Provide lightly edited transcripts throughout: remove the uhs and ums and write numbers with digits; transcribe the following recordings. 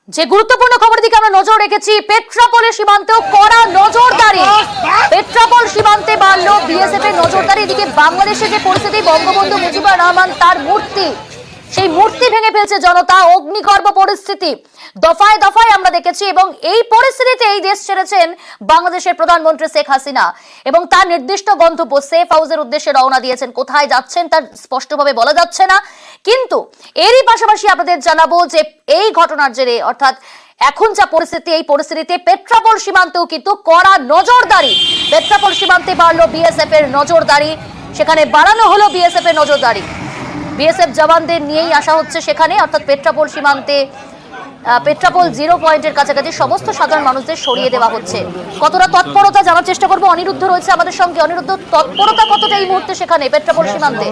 যে গুরুত্বপূর্ণ খবরের দিকে আমরা নজর রেখেছি, পেট্রাপোলের সীমান্তেও কড়া নজরদারি। পেট্রাপোল সীমান্তে বাড়ল বিএসএফ এর নজরদারি। এদিকে বাংলাদেশে যে পরিস্থিতি, বঙ্গবন্ধু মুজিবুর রহমান তার মূর্তি, সেই মূর্তি ভেঙে ফেলছে জনতা। অগ্নিগর্ভ পরিস্থিতি দফায় দফায় আমরা দেখেছি এবং এই পরিস্থিতিতে এই দেশ ছেড়েছেন বাংলাদেশের প্রধানমন্ত্রী শেখ হাসিনা এবং তার নির্দিষ্ট গন্তব্য সেফ হাউসের উদ্দেশ্যে রওনা দিয়েছেন। কোথায় যাচ্ছেন তার স্পষ্টভাবে বলা যাচ্ছে না, কিন্তু এরই পাশাপাশি আপনাদের জানাবো যে এই ঘটনার জেরে অর্থাৎ এখন যা পরিস্থিতি, এই পরিস্থিতিতে পেট্রাপোল সীমান্তেও কিন্তু কড়া নজরদারি। পেট্রাপোল সীমান্তে বাড়লো বিএসএফ এর নজরদারি, সেখানে বাড়ানো হলো বিএসএফ এর নজরদারি। বিএসএফ জওয়ানদের নিয়েই আসা হচ্ছে সেখানে, অর্থাৎ পেট্রাপোল সীমান্তে পেট্রাপোল জিরো পয়েন্টের কাছাকাছি সমস্ত সাধারণ মানুষদের সরিয়ে দেওয়া হচ্ছে। কতটা তৎপরতা জানার চেষ্টা করবো, অনিরুদ্ধ রয়েছে আমাদের সঙ্গে। অনিরুদ্ধ, তৎপরতা কতটা এই মুহূর্তে সেখানে পেট্রাপোল সীমান্তে?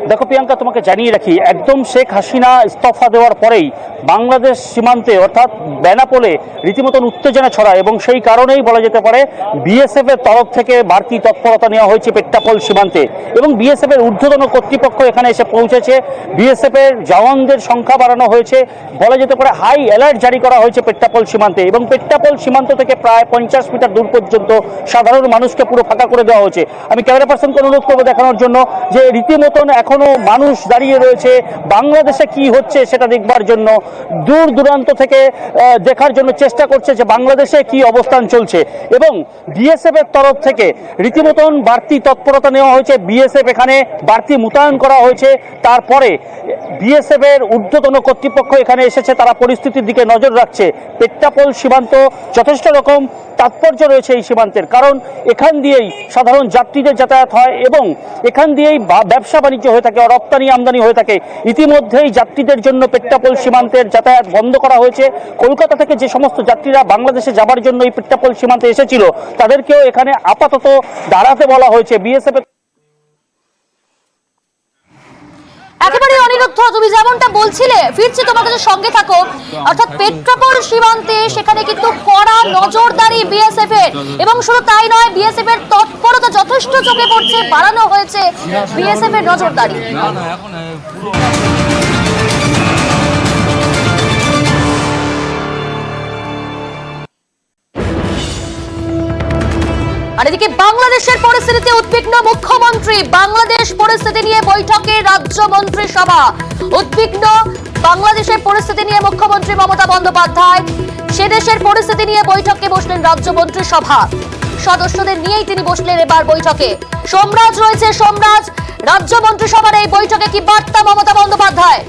দেখো প্রিয়াঙ্কা, তোমাকে জানিয়ে রাখি, একদম শেখ হাসিনা ইস্তফা দেওয়ার পরেই বাংলাদেশ সীমান্তে অর্থাৎ বেনাপোলে রীতিমতন উত্তেজনা ছড়ায় এবং সেই কারণেই বলা যেতে পারে বিএসএফ এর তরফ থেকে বাড়তি তৎপরতা নেওয়া হয়েছে পেট্রাপোল সীমান্তে এবং বিএসএফ এর ঊর্ধ্বতন কর্তৃপক্ষ এখানে এসে পৌঁছেছে। বিএসএফ এর জওয়ানদের সংখ্যা বাড়ানো হয়েছে, বলা যেতে পারে হাই অ্যালার্ট জারি করা হয়েছে পেট্রাপোল সীমান্তে এবং পেট্রাপোল সীমান্ত থেকে প্রায় 50 মিটার দূর পর্যন্ত সাধারণ মানুষকে পুরো ফাঁকা করে দেওয়া হয়েছে। আমি ক্যামেরা পার্সনকে অনুরোধ করবো দেখানোর জন্য যে রীতিমতন এখনো মানুষ দাঁড়িয়ে রয়েছে বাংলাদেশে কি হচ্ছে সেটা দেখবার জন্য, দূর দূরান্ত থেকে দেখার জন্য চেষ্টা করছে যে বাংলাদেশে কি অবস্থান চলছে এবং বিএসএফ এর তরফ থেকে রীতিমতন বাড়তি তৎপরতা নেওয়া হয়েছে। বিএসএফ এখানে বাড়তি মোতায়েন করা হয়েছে। তারপরে বিএসএফ এর ঊর্ধ্বতন কর্তৃপক্ষ এখানে এসেছে, তারা পরিস্থিতির দিকে নজর রাখছে। পেট্রাপোল সীমান্ত যথেষ্ট রকম তাৎপর্য রয়েছে এই সীমান্তের, কারণ এখান দিয়েই সাধারণ যাত্রীদের যাতায়াত হয় এবং এখান দিয়েই ব্যবসা বাণিজ্য হয়ে থাকে, রপ্তানি আমদানি হয়ে থাকে। ইতিমধ্যেই যাত্রীদের জন্য পেট্রাপোল সীমান্তের যাতায়াত বন্ধ করা হয়েছে। কলকাতা থেকে যে সমস্ত যাত্রীরা বাংলাদেশে যাবার জন্য এই পেট্রাপোল সীমান্তে এসেছিল তাদেরকেও এখানে আপাতত দাঁড়াতে বলা হয়েছে। বিএসএফ একেবারে অনিরুদ্ধ, তুমি যেমনটা বলছিলে, ফিরছি তোমার কাছে, সঙ্গে থাকো। অর্থাৎ পেট্রাপোল সীমান্তে সেখানে কিন্তু কড়া নজরদারি বিএসএফ এর, এবং শুধু তাই নয়, বিএসএফ এর তৎপরতা যথেষ্ট চোখে পড়ছে, বাড়ানো হয়েছে বিএসএফ এর নজরদারি। আর এদিকে বাংলাদেশের পরিস্থিতিতে উদ্বিগ্ন মুখ্যমন্ত্রী। বাংলাদেশ পরিস্থিতি নিয়ে বৈঠকে রাজ্য মন্ত্রিসভা। উদ্বিগ্ন বাংলাদেশের পরিস্থিতি নিয়ে মুখ্যমন্ত্রী মমতা বন্দ্যোপাধ্যায়। সে দেশের পরিস্থিতি নিয়ে বৈঠকে বসলেন রাজ্য মন্ত্রিসভা, সদস্যদের নিয়েই তিনি বসলেন এবার বৈঠকে। সোমরাজ রয়েছে, সোমরাজ, রাজ্য মন্ত্রিসভার এই বৈঠকে কি বার্তা মমতা বন্দ্যোপাধ্যায়?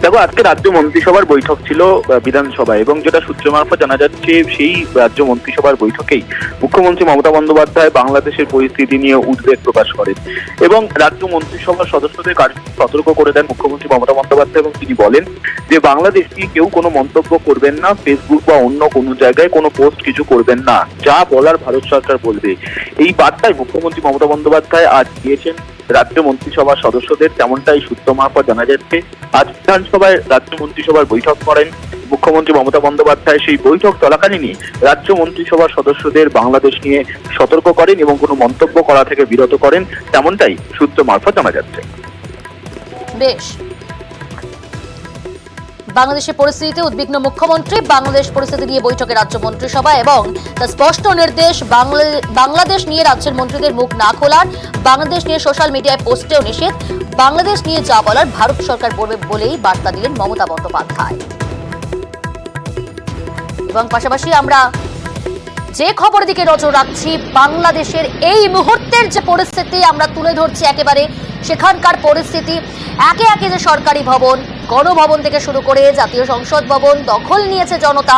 দেখো, আজকে রাজ্য মন্ত্রিসভার বৈঠক ছিল বিধানসভায় এবং যেটা সূত্র মারফত জানা যাচ্ছে সেই রাজ্য মন্ত্রিসভার বৈঠকেই মুখ্যমন্ত্রী মমতা বন্দ্যোপাধ্যায় বাংলাদেশের পরিস্থিতি নিয়ে উদ্বেগ প্রকাশ করেন এবং রাজ্য মন্ত্রিসভার সদস্যদের সতর্ক করে দেন মুখ্যমন্ত্রী মমতা বন্দ্যোপাধ্যায় এবং তিনি বলেন যে বাংলাদেশ নিয়ে কেউ কোনো মন্তব্য করবেন না, ফেসবুক বা অন্য কোনো জায়গায় কোনো পোস্ট কিছু করবেন না, যা বলার ভারত সরকার বলবে। এই বার্তায় মুখ্যমন্ত্রী মমতা বন্দ্যোপাধ্যায় আজ দিয়েছেন রাজ্য মন্ত্রিসভার সদস্যদের, তেমনটাই সূত্র মারফত জানা যাচ্ছে। আজ বিধানসভায় রাজ্য মন্ত্রিসভার বৈঠক করেন মুখ্যমন্ত্রী মমতা বন্দ্যোপাধ্যায়। সেই বৈঠক চলাকালীনই রাজ্য মন্ত্রিসভার সদস্যদের বাংলাদেশ নিয়ে সতর্ক করেন এবং কোনো মন্তব্য করা থেকে বিরত করেন, তেমনটাই সূত্র মারফত জানা যাচ্ছে। বেশ, বাংলাদেশের পরিস্থিতিতে উদ্বিগ্ন মুখ্যমন্ত্রী। বাংলাদেশ পরিস্থিতি নিয়ে বৈঠকে রাজ্য মন্ত্রিসভা এবং তার স্পষ্ট নির্দেশ বাংলাদেশ নিয়ে রাজ্যের মন্ত্রীদের মুখ না খোলার, বাংলাদেশ নিয়ে সোশ্যাল মিডিয়ায় পোস্টেও নিষেধ, বাংলাদেশ নিয়ে যা বলার ভারত সরকার করবে বলেই বার্তা দিলেন মমতা বন্দ্যোপাধ্যায়। এবং পাশাপাশি আমরা যে খবরের দিকে নজর রাখছি, বাংলাদেশের এই মুহূর্তের যে পরিস্থিতি আমরা তুলে ধরছি, একেবারে সেখানকার পরিস্থিতি। একে একে যে সরকারি ভবন, গণভবন থেকে শুরু করে জাতীয় সংসদ ভবন দখল নিয়েছে জনতা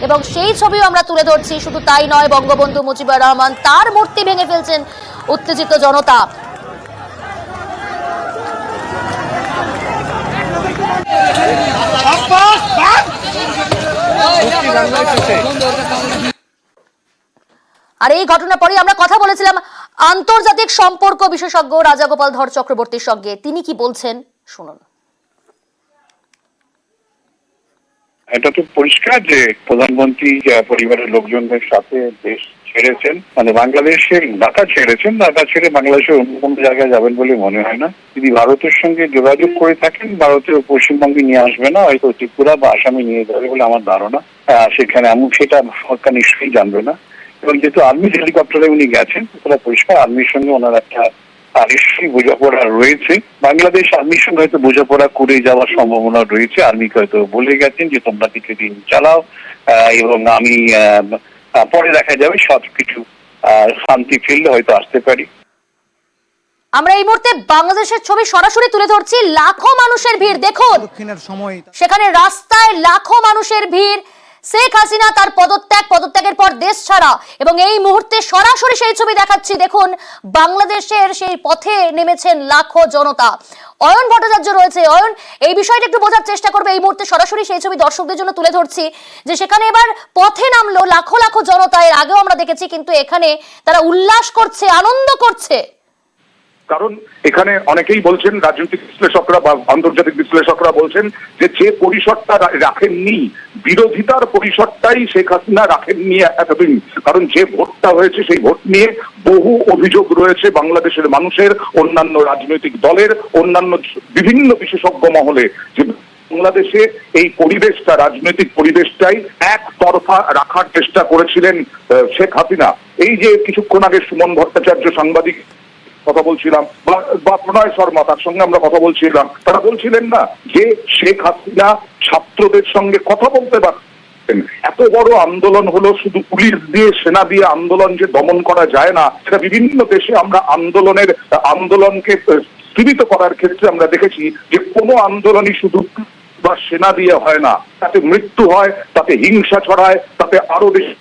এবং সেই ছবিও আমরা তুলে ধরছি। শুধু তাই নয়, বঙ্গবন্ধু মুজিবুর রহমান তার মূর্তি ভেঙে ফেলছেন উত্তেজিত জনতা। আর এই ঘটনার পরে আমরা কথা বলেছিলাম আন্তর্জাতিক সম্পর্ক বিশেষজ্ঞ রাজাগোপাল ধর চক্রবর্তীর সঙ্গে। তিনি কি বলছেন শুনুন। এটা তো পরিষ্কার যে প্রধানমন্ত্রী পরিবারের লোকজনদের সাথে দেশ ছেড়েছেন, মানে বাংলাদেশে ঢাকা ছেড়েছেন, ঢাকা ছেড়ে বাংলাদেশের অন্য কোনো জায়গায় যাবেন বলে মনে হয় না। যদি ভারতের সঙ্গে যোগাযোগ করে থাকেন, ভারতের পশ্চিমবঙ্গে নিয়ে আসবে না, হয়তো ত্রিপুরা বা আসামে নিয়ে যাবে বলে আমার ধারণা। সেখানে এমন সেটা সরকার নিশ্চয়ই জানবে না। এবং যেহেতু আর্মি হেলিকপ্টারে উনি গেছেন, সেটা পরিষ্কার আর্মির সঙ্গে ওনার একটা নিশ্চয়ই বোঝাপড়া রয়েছে। বাংলাদেশ আর্মির সঙ্গে হয়তো বোঝাপড়া করে যাওয়ার সম্ভাবনা রয়েছে। আর্মিকে হয়তো বলে গেছেন যে তোমরা কিছুদিন চালাও, এবং আমি পরে দেখা যাবে সবকিছু শান্তি ফিরলে হয়তো আসতে পারি। আমরা এই মুহূর্তে বাংলাদেশের ছবি সরাসরি তুলে ধরছি। লাখো মানুষের ভিড় দেখুন, সেখানে রাস্তায় লাখো মানুষের ভিড়। শেখ হাসিনা তার পদত্যাগের পর দেশ ছাড়া, এবং এই মুহূর্তে সরাসরি সেই ছবি দেখাচ্ছি। দেখুন, বাংলাদেশের সেই পথে নেমেছেন লাখো জনতা। অয়ন ভট্টাচার্য রয়েছে। অয়ন, এই বিষয়টা একটু বোঝার চেষ্টা করবে। এই মুহূর্তে সরাসরি সেই ছবি দর্শকদের জন্য তুলে ধরছি, যে সেখানে এবার পথে নামলো লাখো লাখো জনতা। এর আগেও আমরা দেখেছি, কিন্তু এখানে তারা উল্লাস করছে, আনন্দ করছে। কারণ এখানে অনেকেই বলছেন, রাজনৈতিক বিশ্লেষকরা বা আন্তর্জাতিক বিশ্লেষকরা বলছেন যে পরিসরটা রাখেননি, বিরোধিতার পরিসরটাই শেখ হাসিনা রাখেননি এতদিন। কারণ যে ভোটটা হয়েছে, সেই ভোট নিয়ে বহু অভিযোগ রয়েছে বাংলাদেশের মানুষের, অন্যান্য রাজনৈতিক দলের, অন্যান্য বিভিন্ন বিশেষজ্ঞ মহলে, যে বাংলাদেশে এই পরিবেশটা, রাজনৈতিক পরিবেশটাই একতরফা রাখার চেষ্টা করেছিলেন শেখ হাসিনা। এই যে কিছুক্ষণ আগে সুমন ভট্টাচার্য সাংবাদিক কথা বলছিলাম, বা প্রণয় শর্মা, তার সঙ্গে আমরা কথা বলছিলাম, তারা বলছিলেন না যে শেখ হাসিনা ছাত্রদের সঙ্গে কথা বলতে পারতেন। এত বড় আন্দোলন হলো, শুধু পুলিশ দিয়ে, সেনা দিয়ে আন্দোলন যে দমন করা যায় না, সেটা বিভিন্ন দেশে আমরা আন্দোলনকে স্থিরিত করার ক্ষেত্রে আমরা দেখেছি যে কোনো আন্দোলনই শুধু বা সেনা দিয়ে হয় না, তাতে মৃত্যু হয়, তাতে হিংসা ছড়ায়, তাতে আরো বেশি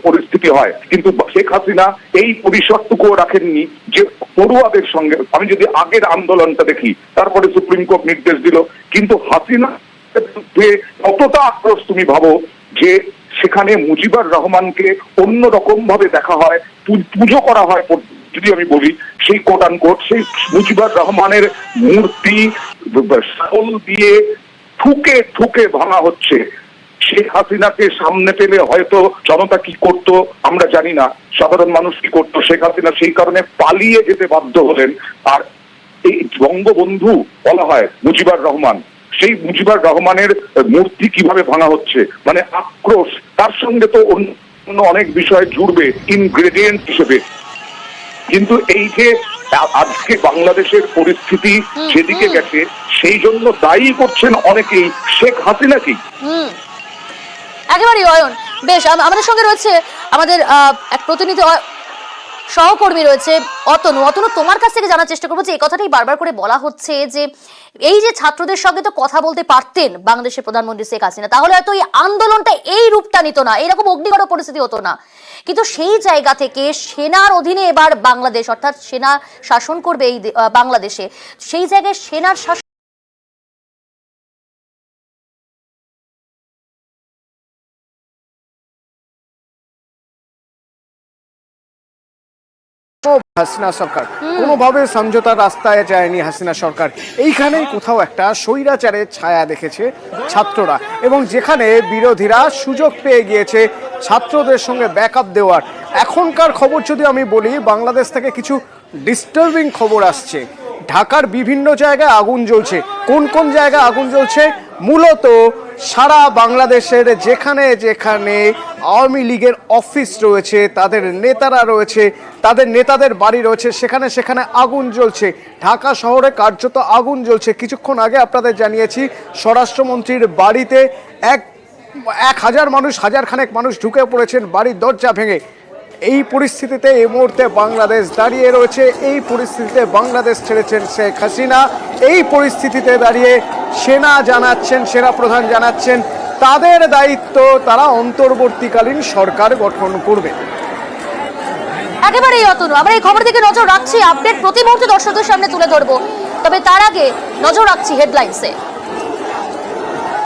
পরিস্থিতি হয়। কিন্তু শেখ হাসিনা এই পরিসরটুকুও রাখেননি যে পড়ুয়াদের সঙ্গে। আমি যদি আগের আন্দোলনটা দেখি, তারপরে সুপ্রিম কোর্ট নির্দেশ দিল, কিন্তু হাসিনা কতটা আক্রোশ তুমি ভাবো, যে সেখানে মুজিবুর রহমানকে অন্য রকম ভাবে দেখা হয়, পুজো করা হয়। যদি আমি বলি, সেই কোট আনকোট সেই মুজিবুর রহমানের মূর্তি শাল দিয়ে ঠুকে ঠুকে ভাঙা হচ্ছে। শেখ হাসিনাকে সামনে পেলে হয়তো জনতা কি করত আমরা জানি না, সাধারণ মানুষ কি করতো। শেখ হাসিনা সেই কারণে পালিয়ে যেতে বাধ্য হলেন। আর এই বঙ্গবন্ধু বলা হয় মুজিবুর রহমান, সেই মুজিবুর রহমানের মূর্তি কিভাবে ভাঙা হচ্ছে, মানে আক্রোশ। তার সঙ্গে তো অন্য অনেক বিষয় জুড়বে ইনগ্রেডিয়েন্ট হিসেবে। কিন্তু এই যে আজকে বাংলাদেশের পরিস্থিতি যেদিকে গেছে, সেই জন্য দায়ী করছেন অনেকেই শেখ হাসিনাকেই। একেবারেই অয়ন। বেশ, আমাদের সঙ্গে রয়েছে আমাদের এক প্রতিনিধি সহকর্মী রয়েছে অতনু। অতনু, তোমার কাছ থেকে জানার চেষ্টা করবো যে এই কথাটাই বারবার করে বলা হচ্ছে যে এই যে ছাত্রদের সঙ্গে তো কথা বলতে পারতেন বাংলাদেশের প্রধানমন্ত্রী শেখ হাসিনা, তাহলে হয়তো এই আন্দোলনটা এই রূপটা নিত না, এরকম অগ্নিগড় পরিস্থিতি হতো না। কিন্তু সেই জায়গা থেকে সেনার অধীনে এবার বাংলাদেশ, অর্থাৎ সেনা শাসন করবে এই বাংলাদেশে, সেই জায়গায় সেনার শাসন হাসিনা সরকার কোনোভাবে সমঝোতার রাস্তায় যায়নি। হাসিনা সরকার এইখানেই কোথাও একটা স্বৈরাচারের ছায়া দেখেছে ছাত্ররা, এবং যেখানে বিরোধীরা সুযোগ পেয়ে গিয়েছে ছাত্রদের সঙ্গে ব্যাকআপ দেওয়ার। এখনকার খবর যদি আমি বলি, বাংলাদেশ থেকে কিছু ডিস্টার্বিং খবর আসছে। ঢাকার বিভিন্ন জায়গায় আগুন জ্বলছে। কোন কোন জায়গায় আগুন জ্বলছে? মূলত সারা বাংলাদেশের যেখানে যেখানে আওয়ামী লীগের অফিস রয়েছে, তাদের নেতারা রয়েছে, তাদের নেতাদের বাড়ি রয়েছে, সেখানে সেখানে আগুন জ্বলছে। ঢাকা শহরে কার্যত আগুন জ্বলছে। কিছুক্ষণ আগে আপনাদের জানিয়েছি, স্বরাষ্ট্রমন্ত্রীর বাড়িতে 1,000 মানুষ, হাজারখানেক মানুষ ঢুকে পড়েছেন বাড়ির দরজা ভেঙে। এই পরিস্থিতিতে এই মুহূর্তে বাংলাদেশ দাঁড়িয়ে রয়েছে। এই পরিস্থিতিতে বাংলাদেশ ছেড়েছেন শেখ হাসিনা। এই পরিস্থিতিতে দাঁড়িয়ে সেনা প্রধান জানাচ্ছেন তাদের দায়িত্ব, তারা অন্তর্বর্তীকালীন সরকার গঠন করবে। একেবারেই অতনু, আমরা এই খবর দিকে নজর রাখছি, আপডেট প্রতি মুহূর্তে দর্শকদের সামনে তুলে ধরবো। তবে তার আগে নজর রাখছি হেডলাইন্সে।